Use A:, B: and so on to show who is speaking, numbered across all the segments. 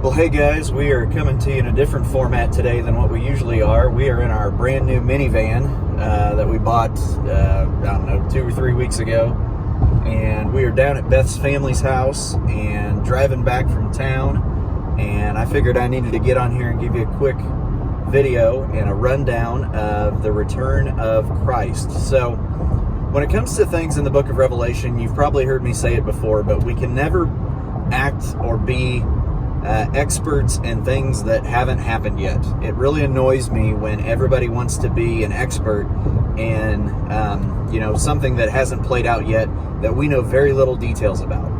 A: Well, hey guys, we are coming to you in a different format today than what we usually are. We are in our brand new minivan that we bought, 2 or 3 weeks ago. And we are down at Beth's family's house and driving back from town. And I figured I needed to get on here and give you a quick video and a rundown of the return of Christ. So, when it comes to things in the book of Revelation, you've probably heard me say it before, but we can never act or be experts in things that haven't happened yet. It really annoys me when everybody wants to be an expert in something that hasn't played out yet, that we know very little details about.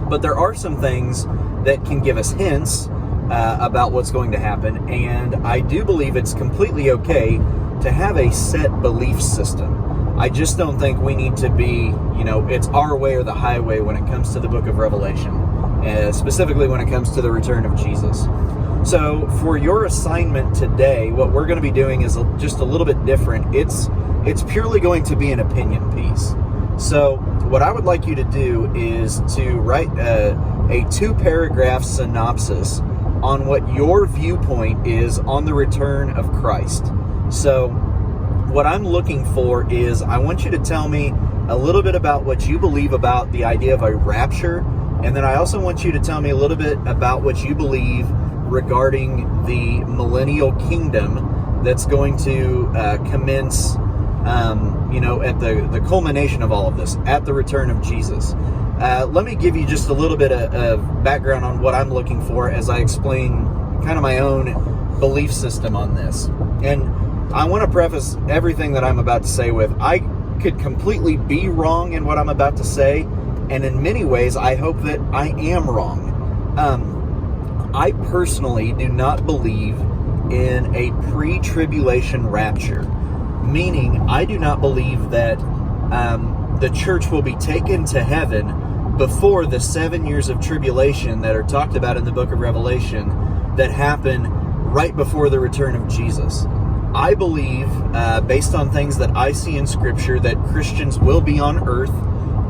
A: But there are some things that can give us hints about what's going to happen, and I do believe it's completely okay to have a set belief system. I just don't think we need to be, it's our way or the highway when it comes to the book of Revelation. Specifically when it comes to the return of Jesus. So for your assignment today, what we're going to be doing is just a little bit different. It's purely going to be an opinion piece. So what I would like you to do is to write a 2-paragraph synopsis on what your viewpoint is on the return of Christ. So what I'm looking for is, I want you to tell me a little bit about what you believe about the idea of a rapture. And then I also want you to tell me a little bit about what you believe regarding the millennial kingdom that's going to commence, at the culmination of all of this, at the return of Jesus. Let me give you just a little bit of background on what I'm looking for as I explain kind of my own belief system on this. And I want to preface everything that I'm about to say with, I could completely be wrong in what I'm about to say. And in many ways, I hope that I am wrong. I personally do not believe in a pre-tribulation rapture. Meaning, I do not believe that the church will be taken to heaven before the 7 years of tribulation that are talked about in the book of Revelation that happen right before the return of Jesus. I believe, based on things that I see in Scripture, that Christians will be on earth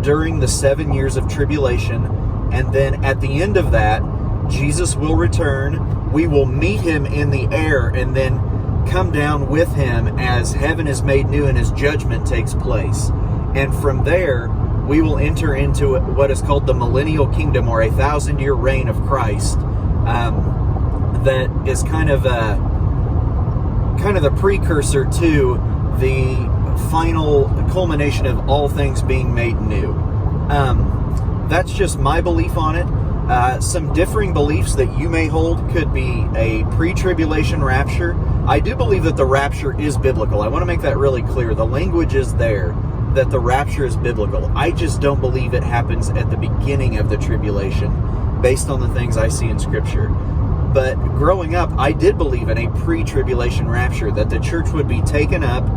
A: during the 7 years of tribulation, and then at the end of that, Jesus will return. We will meet him in the air and then come down with him as heaven is made new and his judgment takes place. And from there, we will enter into what is called the millennial kingdom, or a 1,000-year reign of Christ. That is kind of the precursor to the final culmination of all things being made new. That's just my belief on it. Some differing beliefs that you may hold could be a pre-tribulation rapture. I do believe that the rapture is biblical. I want to make that really clear. The language is there that the rapture is biblical. I just don't believe it happens at the beginning of the tribulation, based on the things I see in Scripture. But growing up, I did believe in a pre-tribulation rapture, that the church would be taken up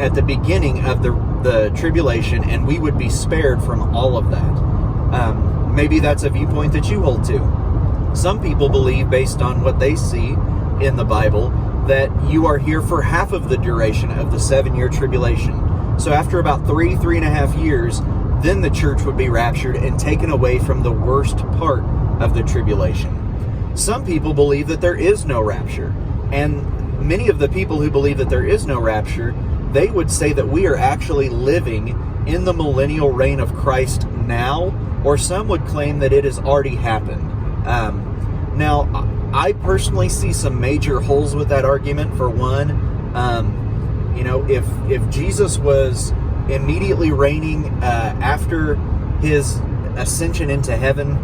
A: at the beginning of the tribulation, and we would be spared from all of that. Maybe that's a viewpoint that you hold to. Some people believe, based on what they see in the Bible, that you are here for half of the duration of the 7-year tribulation. So after about 3.5 years, then the church would be raptured and taken away from the worst part of the tribulation. Some people believe that there is no rapture, and many of the people who believe that there is no rapture, they would say that we are actually living in the millennial reign of Christ now, or some would claim that it has already happened. Now, I personally see some major holes with that argument. For one, if Jesus was immediately reigning after his ascension into heaven,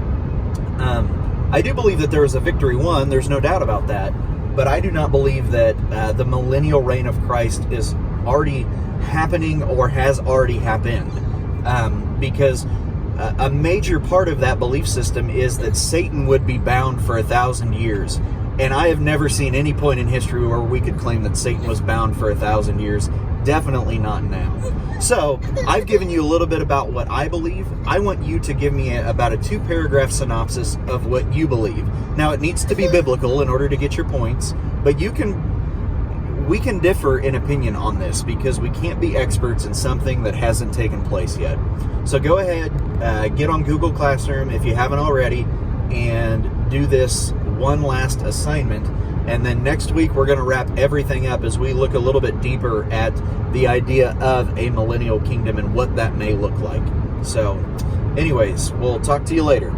A: I do believe that there was a victory won. There's no doubt about that. But I do not believe that the millennial reign of Christ is already happening or has already happened. Because a major part of that belief system is that Satan would be bound for 1,000 years. And I have never seen any point in history where we could claim that Satan was bound for 1,000 years. Definitely not now. So, I've given you a little bit about what I believe. I want you to give me about a 2-paragraph synopsis of what you believe. Now, it needs to be biblical in order to get your points, but we can differ in opinion on this because we can't be experts in something that hasn't taken place yet. So go ahead, get on Google Classroom if you haven't already, and do this one last assignment. And then next week, we're going to wrap everything up as we look a little bit deeper at the idea of a millennial kingdom and what that may look like. So anyways, we'll talk to you later.